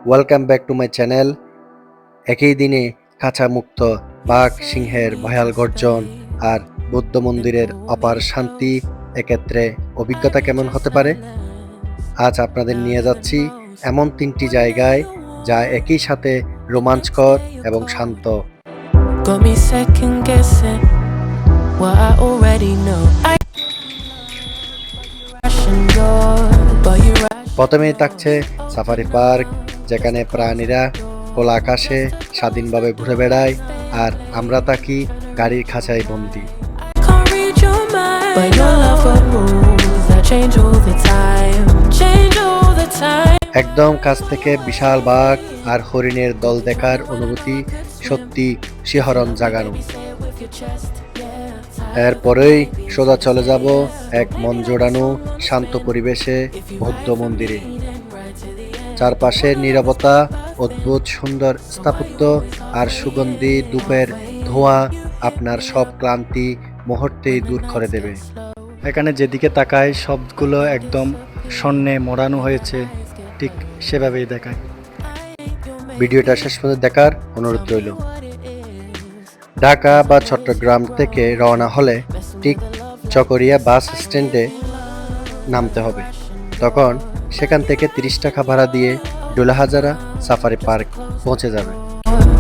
Welcome back to my channel. একই দিনে খাঁচামুক্ত বাঘ সিংহের ভয়াল গর্জন আর বৌদ্ধ মন্দিরের অপার শান্তি, এক্ষেত্রে অভিজ্ঞতা কেমন হতে পারে? আজ আপনাদের নিয়ে যাচ্ছি এমন তিনটি জায়গায় যা একই সাথে রোমাঞ্চকর এবং শান্ত। Got me second guessing what I already know. I rushing your, but you rush. প্রথমেই থাকছে সাফারি পার্ক, যেখানে প্রাণীরা খোলা আকাশে স্বাধীনভাবে ঘুরে বেড়ায় আর আমরা থাকি গাড়ির খাঁচায় বন্দি। Can't read your mind, but your love for moves that change all the time, change all the time. একদম কাছ থেকে বিশাল বাঘ আর হরিণের দল দেখার অনুভূতি সত্যি শিহরণ জাগানো। With your chest, yeah. এরপরেই সোজা চলে যাব এক মন জোড়ানো শান্ত পরিবেশে বৌদ্ধ মন্দিরে। চারপাশের নীরবতা, অদ্ভুত সুন্দর স্থাপত্য আর সুগন্ধি ধূপের ধোঁয়া আপনার সব ক্লান্তি মুহূর্তেই দূর করে দেবে। এখানে যেদিকে তাকায় সবগুলো একদম স্বর্ণে মোড়ানো হয়েছে, ঠিক সেভাবেই দেখায়। ভিডিওটা শেষ পর্যন্ত দেখার অনুরোধ রইল। ঢাকা বা চট্টগ্রাম থেকে রওনা হলে ঠিক চকরিয়া বাস স্ট্যান্ডে নামতে হবে। তখন সেখান থেকে 30 টাকা ভাড়া দিয়ে ডোলাহাজারা সাফারি পার্ক পৌঁছে যাবে।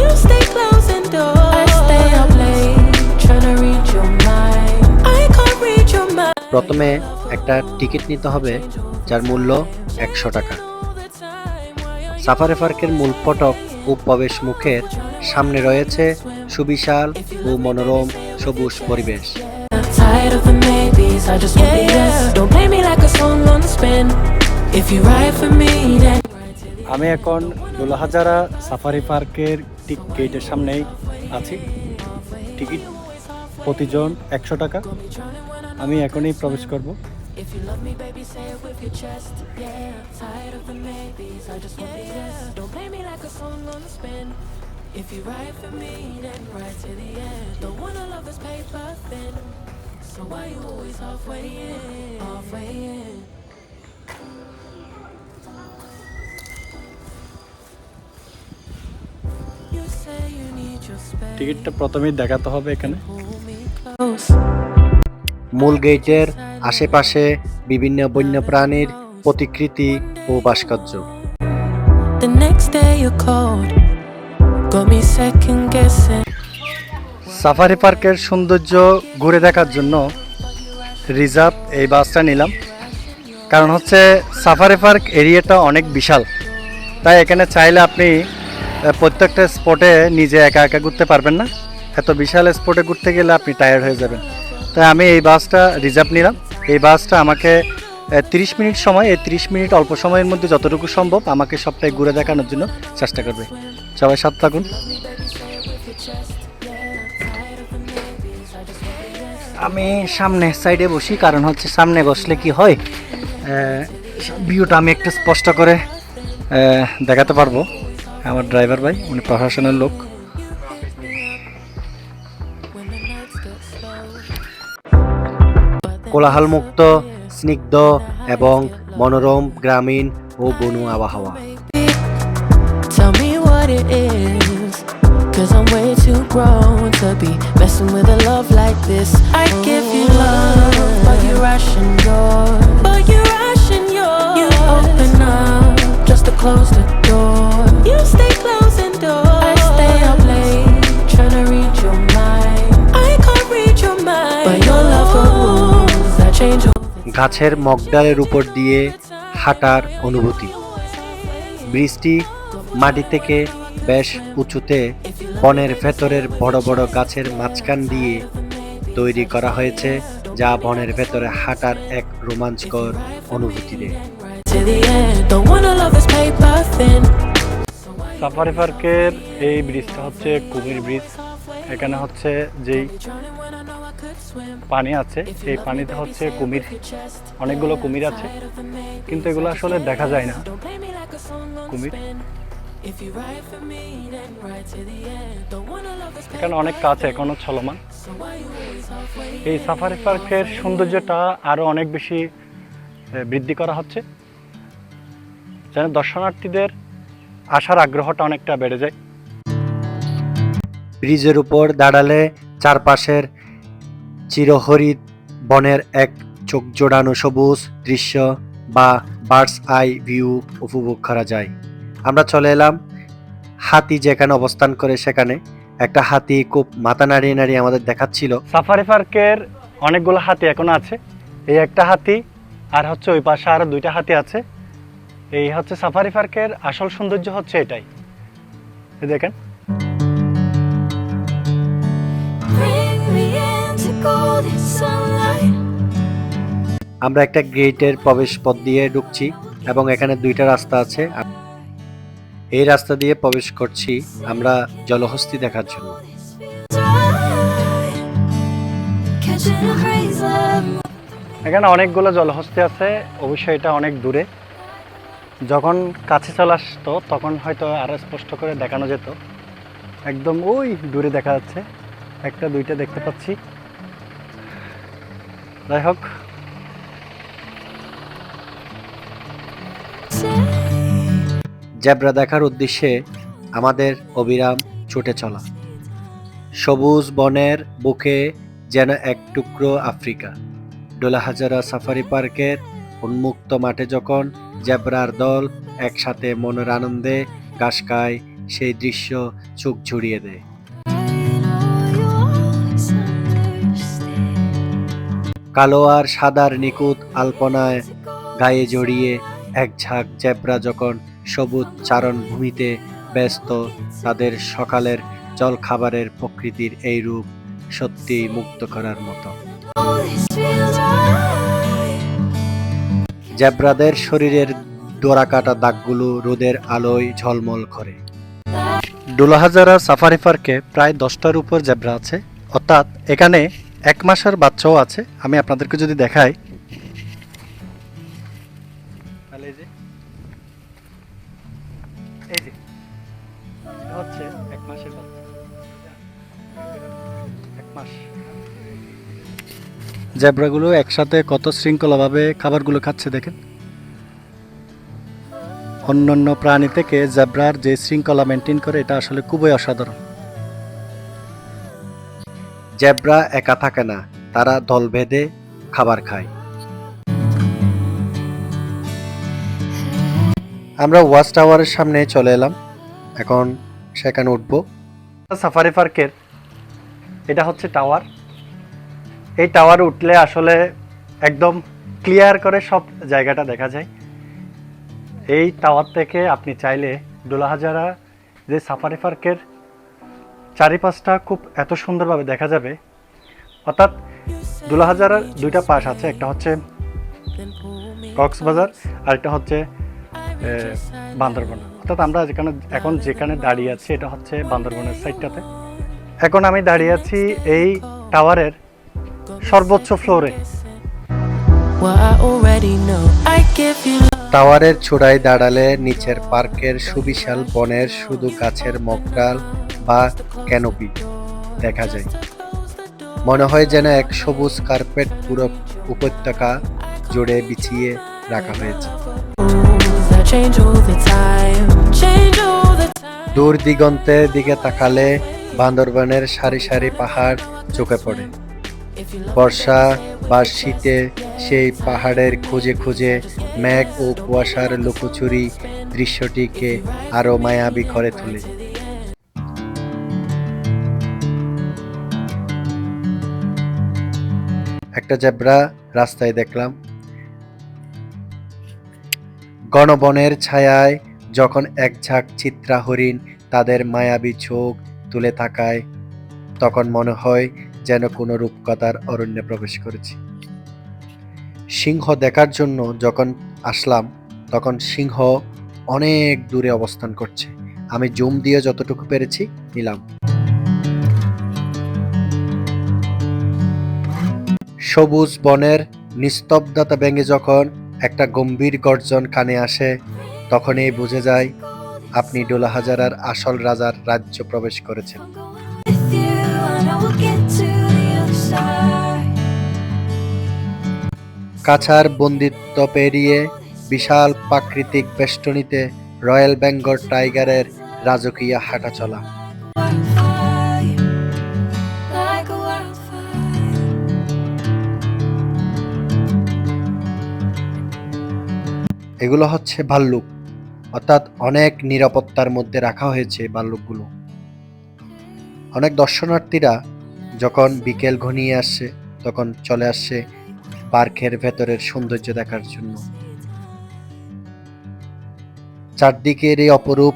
You stay closing doors. I stay up late, trying to read your mind. I can't read your mind. প্রথমে একটা টিকিট নিতে হবে যার মূল্য 100 টাকা। সাফারি পার্কের মূল ফটক ও প্রবেশ মুখের সামনে রয়েছে সুবিশাল ও মনোরম সবুজ পরিবেশ। Tired of the maybes, I just want the yes. Don't play me like a song on the spin. If you ride for me, then আমি এখন ডোলাহাজারা সাফারি পার্কের ঠিক গেটের সামনেই আছি। টিকিট প্রতিজন 100 টাকা। আমি এখনই প্রবেশ করব। if you love me, baby, say it with your chest. Yeah, tired of the maybes, I just want the yes. Don't play me like a song on the spin. If you ride for me, then ride to the end. Don't wanna love this paper thin. So why you always halfway in? Halfway in. You say you need your space. টিকিটটা প্রথমেই দেখাতে হবে এখানে। Pull me close. মূল গেটের আশেপাশে বিভিন্ন বন্যপ্রাণীর প্রতিকৃতি ও ভাস্কর্য। The next day you're cold. Got me second guessing. Safari পার্কের সৌন্দর্য ঘুরে দেখার জন্য রিজার্ভ এই বাসটা নিলাম। কারণ হচ্ছে সাফারি পার্ক এরিয়াটা অনেক বিশাল, তাই এখানে চাইলে আপনি প্রত্যেকটা স্পটে নিজে একা একা ঘুরতে পারবেন না। এত বিশাল স্পটে ঘুরতে গেলে আপনি টায়ার্ড হয়ে যাবেন। তাই আমি এই বাসটা রিজার্ভ নিলাম। এই বাসটা আমাকে 30 মিনিট সময়, এই 30 মিনিট অল্প সময়ের মধ্যে যতটুকু সম্ভব আমাকে সবটাই ঘুরে দেখানোর জন্য চেষ্টা করবে। সবাই সাথে থাকুন। আমি সামনে সাইডে বসি, কারণ হচ্ছে সামনে বসলে কি হয়, ভিউটা আমি একটু স্পষ্ট করে দেখাতে পারবো। আমার ড্রাইভার ভাই, উনি প্রশাসনের লোক। কোলাহলমুক্ত, স্নিগ্ধ এবং মনোরম গ্রামীণ ও বন আবহাওয়া। Tell me what it is, 'cause I'm way too grown to be messing with a love like this. I give you love, but you're rushing yours. But you're rushing yours. You open up just to close the door. You stay closing doors. I stay up late, trying to read your mind. I can't read your mind, but your love for rules that change all the গাছের মগডালের উপর দিয়ে হাঁটার অনুভূতি। বৃষ্টি মাটি থেকে বেশ উঁচুতে বনের ভেতরের বড় বড় গাছের মাঝখান দিয়ে তৈরি করা হয়েছে, যা বনের ভেতরে হাঁটার এক রোমাঞ্চকর অনুভূতি দেয়। to the end. Don't wanna love this paper thin. Safari পার্কের এই ব্রিজটা হচ্ছে কুমির ব্রিজ। এখানে হচ্ছে যেই Drowning when I know I could swim. পানি আছে, এই পানিতে হচ্ছে কুমির, অনেকগুলো কুমির আছে, কিন্তু এগুলো আসলে দেখা যায় না। Don't play me like a song on কুমির spin. If you ride for me, then ride to the end. Don't wanna love this এখানে অনেক কাজ এখনো চলমান। so why you always halfway? এই সাফারি পার্কের সৌন্দর্যটা আরও অনেক বেশি বৃদ্ধি করা হচ্ছে, যেন দর্শনার্থীদের আসার আগ্রহটা অনেকটা বেড়ে যায়। ব্রিজের উপর দাঁড়ালে চারপাশের চিরহরিৎ বনের এক চোখ জোড়ানো সবুজ দৃশ্য বা বার্ডস আই ভিউ উপভোগ করা যায়। আমরা চলে এলাম হাতি যেখানে অবস্থান করে সেখানে। একটা হাতি খুব মাথা নাড়িয়ে নাড়িয়ে আমাদের দেখাচ্ছিল। সাফারি পার্কের অনেকগুলো হাতি এখনো আছে। এই একটা হাতি আর হচ্ছে ওই পাশে আরো দুইটা হাতি আছে। এই হচ্ছে সাফারি পার্কের আসল সৌন্দর্য হচ্ছে এটাই। এই দেখেন Bring me into golden sunlight. আমরা একটা গেটের প্রবেশ পথ দিয়ে ঢুকছি এবং এখানে দুইটা রাস্তা আছে। এই রাস্তা দিয়ে প্রবেশ করছি আমরা জলহস্তী দেখার জন্য। Catching a breeze of এখানে অনেকগুলো জলহস্তী আছে, অবশ্যই এটা অনেক দূরে। যখন কাছে চলে আসতো তখন হয়তো আরো স্পষ্ট করে দেখানো যেত। একদম ওই দূরে দেখা যাচ্ছে, একটা দুইটা দেখতে পাচ্ছি। যাই হোক, জেব্রা দেখার উদ্দেশ্যে আমাদের অবিরাম ছুটে চলা। সবুজ বনের বুকে যেন এক টুকরো আফ্রিকা। ডোলাহাজারা সাফারি পার্কের উন্মুক্ত মাঠে যখন জেব্রার দল একসাথে মনের আনন্দে ঘাস খায়, সেই দৃশ্য চোখ জুড়িয়ে দেয়। কালো আর সাদার নিখুঁত আলপনায় গায়ে জড়িয়ে এক ঝাঁক জেব্রা যখন সবুজ চারণ ভূমিতে ব্যস্ত, তাদের সকালের জলখাবারের প্রকৃতির এই রূপ সত্যিই মুগ্ধ করার মতো। জেব্রাদের শরীরের ডোরাকাটা দাগগুলো রোদের আলোয় ঝলমল করে। ডোলাহাজারা সাফারি পার্কে প্রায় 10টার উপর জেব্রা আছে, অর্থাৎ এখানে 1 মাসের বাচ্চাও আছে। আমি আপনাদেরকে যদি দেখাই, তাহলে এই যে এটা হচ্ছে 1 মাসের বাচ্চা। 1 মাস। জেব্রাগুলো একসাথে কত শৃঙ্খলাভাবে খাবারগুলো খাচ্ছে দেখেন। অন্যান্য প্রাণী থেকে জেব্রার যে শৃঙ্খলা মেনটেন করে, এটা আসলে খুবই অসাধারণ। জেব্রা একা থাকে না, তারা দল বেঁধে খাবার খায়। আমরা ওয়াচ টাওয়ারের সামনে চলে এলাম, এখন সেখানে উঠবো। সাফারি পার্কের এটা হচ্ছে টাওয়ার। এই টাওয়ারে উঠলে আসলে একদম ক্লিয়ার করে সব জায়গাটা দেখা যায়। এই টাওয়ার থেকে আপনি চাইলে ডোলাহাজারা যে সাফারি পার্কের চারিপাশটা খুব এত সুন্দরভাবে দেখা যাবে। অর্থাৎ ডোলাহাজারার দুইটা পাশ আছে, একটা হচ্ছে কক্সবাজার আর একটা হচ্ছে বান্দরবন। অর্থাৎ আমরা যেখানে দাঁড়িয়ে আছি এটা হচ্ছে বান্দরবনের সাইডটাতে। এখন আমি দাঁড়িয়ে আছি এই টাওয়ারের সর্বোচ্চ ফ্লোরে। Well, I already know. I give you love. টাওয়ারের চূড়ায় দাঁড়ালে নিচের পার্কের সুবিশাল বনের শুধু গাছের মগডাল বা ক্যানোপি দেখা যায়। মনে হয় যেন এক সবুজ কার্পেট পুরো উপত্যকা জুড়ে বিছিয়ে রাখা হয়েছে। Rules that change all the time. Change all the time. দূর দিগন্তের দিকে তাকালে বান্দরবনের সারি সারি পাহাড় চোখে পড়ে। If you love বর্ষা বা শীতে সেই পাহাড়ের খুঁজে খুঁজে মেঘ ও কুয়াশার লুকোচুরি দৃশ্যটিকে আরো মায়াবী করে তোলে। একটা জেব্রা রাস্তায় দেখলাম। গণবনের ছায়ায় যখন এক ঝাঁক চিত্রা হরিণ তাদের মায়াবী চোখ তুলে তাকায়, তখন মনে হয় যেন কোনো রূপকথার অরণ্যে প্রবেশ করেছি। সিংহ দেখার জন্য যখন আসলাম তখন সিংহ অনেক দূরে অবস্থান করছে। আমি জুম দিয়ে যতটুকু পেরেছি নিলাম। সবুজ বনের নিস্তব্ধতা ভেঙে যখন একটা গম্ভীর গর্জন কানে আসে, তখনই বুঝে যায় আপনি ডোলাহাজারার আসল রাজার রাজ্য প্রবেশ করেছেন। with you, and I will get to the other side. কাছার বন্দিত্ব পেরিয়ে বিশাল প্রাকৃতিক বেষ্টনীতে রয়্যাল বেঙ্গল টাইগারের রাজকীয় হাঁটাচলা। Like a wildfire. এগুলো হচ্ছে ভাল্লুক, অর্থাৎ অনেক নিরাপত্তার মধ্যে রাখা হয়েছে ভাল্লুকগুলো। অনেক দর্শনার্থীরা যখন বিকেল ঘনিয়ে আসছে তখন চলে আসছে পার্কের ভেতরের সৌন্দর্য দেখার জন্য। চারদিকের এই অপরূপ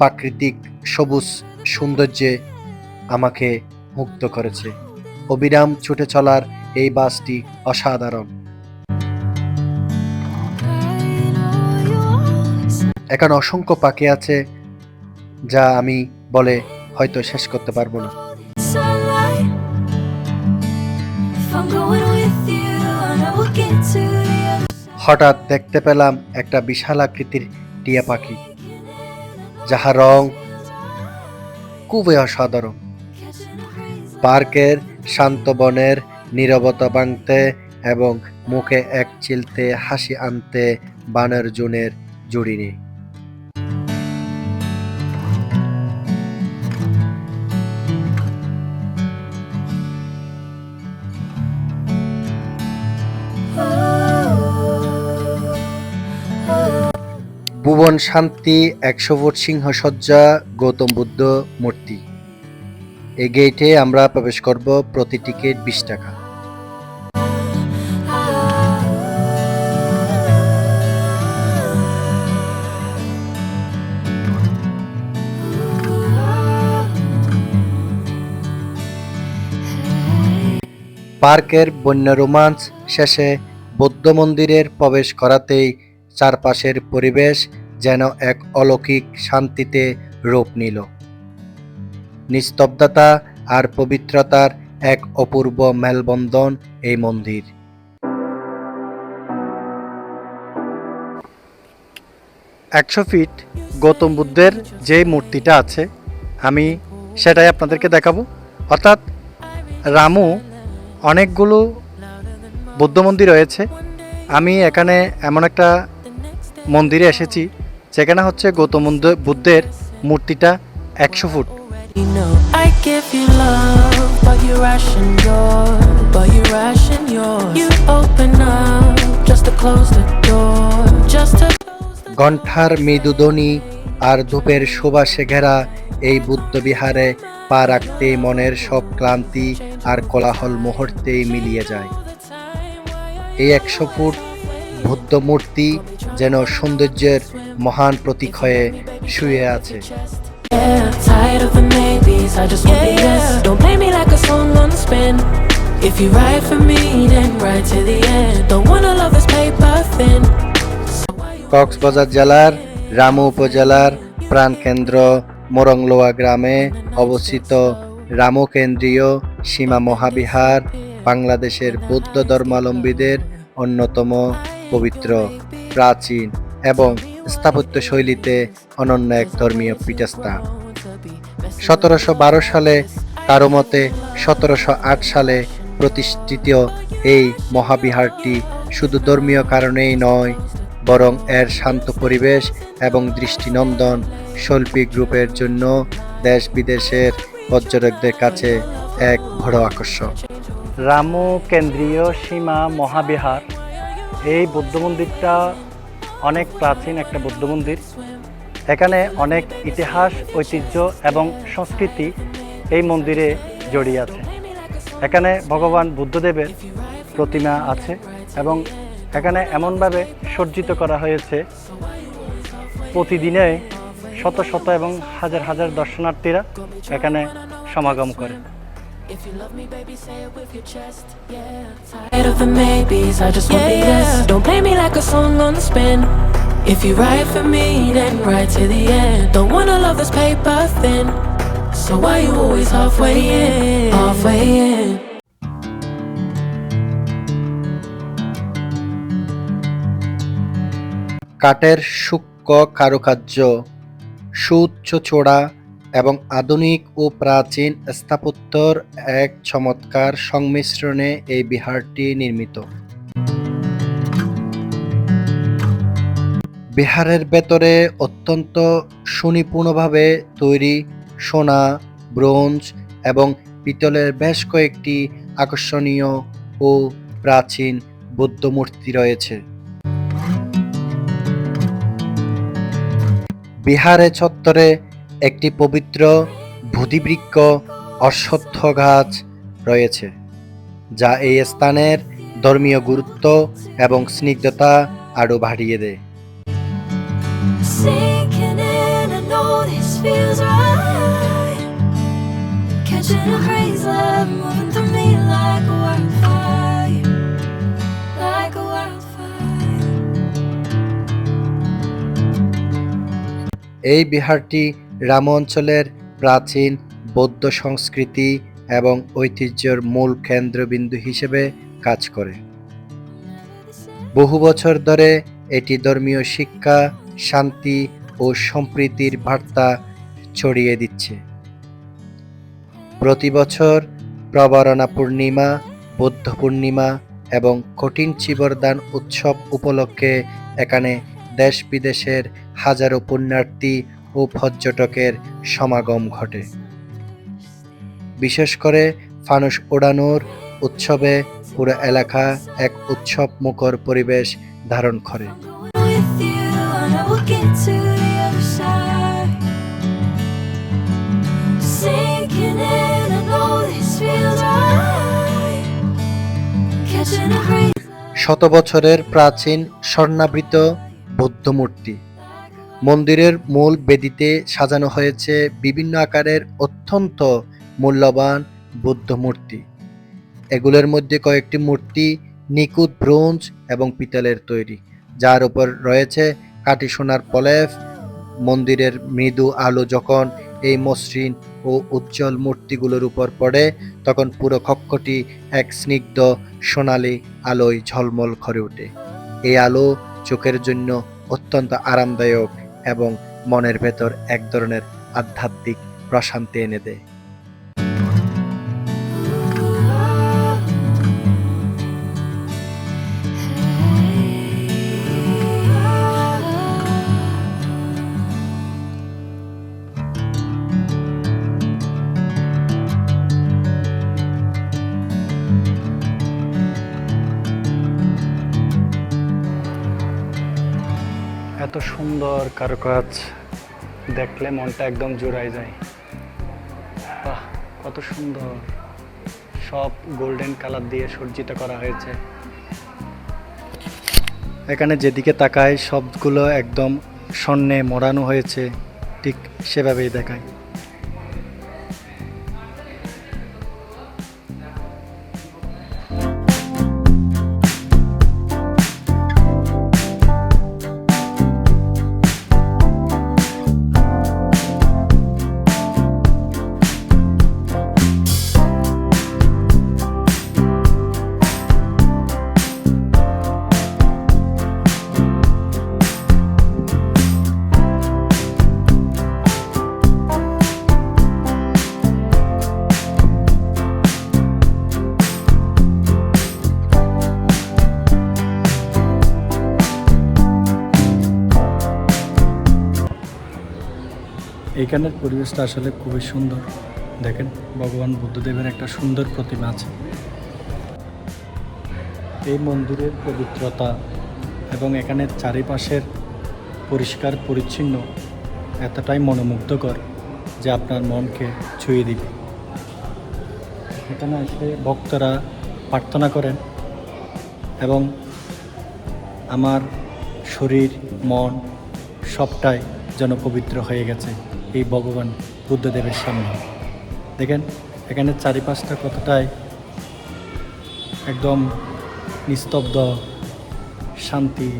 প্রাকৃতিক সবুজ সৌন্দর্যে আমাকে মুগ্ধ করেছে। অবিরাম ছুটে চলার এই বাসটি অসাধারণ। এখানে অসংখ্য পাখি আছে যা আমি বলে হয়তো শেষ করতে পারবো না। Sunlight. If I'm going with you, I know we'll get to the other হঠাৎ দেখতে পেলাম একটা বিশাল আকৃতির টিয়া পাখি, যাহার রং খুবই অসাধারণ। পার্কের শান্ত বনের নীরবতা ভাঙতে এবং মুখে এক চিলতে হাসি আনতে বানর জুনের জুড়ি নেই। ভুবন শান্তি 100 ফুট সিংহসজ্জা গৌতম বুদ্ধ মূর্তি। এই গেটে আমরা প্রবেশ করব, প্রতি টিকিট 20 টাকা। পার্কের বন্য রোমাঞ্চ শেষে বৌদ্ধ মন্দিরের প্রবেশ করাতেই চারপাশের পরিবেশ যেন এক অলৌকিক শান্তিতে রূপ নিল। নিস্তব্ধতা আর পবিত্রতার এক অপূর্ব মেলবন্ধন এই মন্দির। 100 ফিট গৌতম বুদ্ধের যে মূর্তিটা আছে আমি সেটাই আপনাদেরকে দেখাবো। অর্থাৎ রামু অনেকগুলো বৌদ্ধ মন্দির রয়েছে। আমি এখানে এমন একটা মন্দিরে এসেছি যেখানে হচ্ছে গৌতম বুদ্ধের মূর্তিটা 100 foot. You know I give you love, but you ration yours. You open up just to close the door, just to ঘণ্টার মৃদুধ্বনি আর ধূপের সুবাসে ঘেরা এই বুদ্ধ বিহারে পা রাখতেই মনের সব ক্লান্তি আর কোলাহল মুহূর্তেই মিলিয়ে যায়। এই 100 ফুট বুদ্ধ মূর্তি যেন সৌন্দর্যের মহান প্রতীক হয়ে শুয়ে আছে। Yeah, tired of the maybes, I just want the yes. Don't play me like a song on spin. If you ride for me, then ride to the end. Don't wanna love this paper thin. Cox's Bazar জেলার রামু উপজেলার প্রাণকেন্দ্র মোরংলোয়া গ্রামে অবস্থিত রামু কেন্দ্রীয় সীমা মহাবিহার বাংলাদেশের বৌদ্ধ ধর্মাবলম্বীদের অন্যতম পবিত্র, প্রাচীন এবং স্থাপত্য শৈলীতে অনন্য এক ধর্মীয় পীঠস্থান। 1712 সালে, কারো মতে 1708 সালে প্রতিষ্ঠিত এই মহাবিহারটি শুধু ধর্মীয় কারণেই নয়, বরং এর শান্ত পরিবেশ এবং দৃষ্টিনন্দন শৈল্পিক রূপের জন্য দেশ বিদেশের পর্যটকদের কাছে এক বড় আকর্ষণ। রামু কেন্দ্রীয় সীমা মহাবিহার, এই বৌদ্ধ মন্দিরটা অনেক প্রাচীন একটা বৌদ্ধ মন্দির। এখানে অনেক ইতিহাস, ঐতিহ্য এবং সংস্কৃতি এই মন্দিরে জড়িয়ে আছে। এখানে ভগবান বুদ্ধদেবের প্রতিমা আছে এবং এখানে এমনভাবে সজ্জিত করা হয়েছে প্রতিদিনে শত শত এবং হাজার হাজার দর্শনার্থীরা এখানে সমাগম করে। If you love me, baby, say it with your chest. Yeah, tired of the maybes, I just want the yes. Don't play me like a song on spin. If you ride for me, then ride to the end. Don't wanna love this paper thin. So why you always halfway in? Halfway in. কাঠের সূক্ষ্ম কারুকার্য, সুউচ্চ চূড়া এবং আধুনিক ও প্রাচীন স্থাপত্যর এক চমৎকার সংমিশ্রণে এই বিহারটি নির্মিত। বিহারের ভেতরে অত্যন্ত সুনিপুণভাবে তৈরি সোনা, ব্রোঞ্জ এবং পিতলের বেশ কয়েকটি আকর্ষণীয় ও প্রাচীন বৌদ্ধ মূর্তি রয়েছে। বিহারে চত্বরে একটি পবিত্র বোধিবৃক্ষ অশ্বত্থ গাছ রয়েছে, যা এই স্থানের ধর্মীয় গুরুত্ব এবং স্নিগ্ধতা আরও বাড়িয়ে দেয়। Sinking in, I know this feels right. Catching a breeze, love moving through me like a wildfire, like a wildfire. এই বিহারটি রাম অঞ্চলের প্রাচীন বৌদ্ধ সংস্কৃতি এবং ঐতিহ্যের মূল কেন্দ্রবিন্দু হিসেবে কাজ করে। বহু বছর ধরে এটি ধর্মীয় শিক্ষা, শান্তি ও সম্প্রীতির বার্তা ছড়িয়ে দিচ্ছে। প্রতি বছর প্রবরণা পূর্ণিমা, বৌদ্ধ পূর্ণিমা এবং কঠিন চিবরদান উৎসব উপলক্ষে এখানে দেশ বিদেশের হাজারো পুণ্যার্থী ও পর্যটকের সমাগম ঘটে। বিশেষ করে ফানুস ওড়ানোর উৎসবে পুরো এলাকা এক উৎসব মুখর পরিবেশ ধারণ করে। With you, and I will get to the other side. Sinking in, I know this feels right. Catching a breeze. শত বছরের প্রাচীন স্বর্ণাবৃত বৌদ্ধ মূর্তি। মন্দিরের মূল বেদিতে সাজানো হয়েছে বিভিন্ন আকারের অত্যন্ত মূল্যবান বৌদ্ধ মূর্তি। এগুলোর মধ্যে কয়েকটি মূর্তি নিখুঁত ব্রোঞ্জ এবং পিতলের তৈরি, যার উপর রয়েছে কাটি সোনার প্রলেপ। মন্দিরের মৃদু আলো যখন এই মসৃণ ও উজ্জ্বল মূর্তিগুলোর উপর পড়ে, তখন পুরো কক্ষটি এক স্নিগ্ধ সোনালী আলোয় ঝলমল করে ওঠে। এই আলো চোখের জন্য অত্যন্ত আরামদায়ক এবং মনের ভেতর এক ধরনের আধ্যাত্মিক প্রশান্তি এনে দেয়। এত সুন্দর কারুকাজ দেখলে মনটা একদম জোড়ায় যায়। বাহ, কত সুন্দর! সব গোল্ডেন কালার দিয়ে সজ্জিত করা হয়েছে। এখানে যেদিকে তাকায় সবগুলো একদম স্বর্ণে মোড়ানো হয়েছে, ঠিক সেভাবেই দেখায়। এইখানের পরিবেশটা আসলে খুবই সুন্দর। দেখেন, ভগবান বুদ্ধদেবের একটা সুন্দর প্রতিমা আছে। এই মন্দিরের পবিত্রতা এবং এখানের চারিপাশের পরিষ্কার পরিচ্ছন্ন এতটাই মনোমুগ্ধকর যে আপনার মনকে ছুঁয়ে দিবে। এখানে এসে ভক্তরা প্রার্থনা করেন এবং আমার শরীর, মন সবটাই যেন পবিত্র হয়ে গেছে এই ভগবান বুদ্ধদেবের সামনে। দেখেন এখানে চারিপাশটা কতটাই একদম নিস্তব্ধ, শান্তি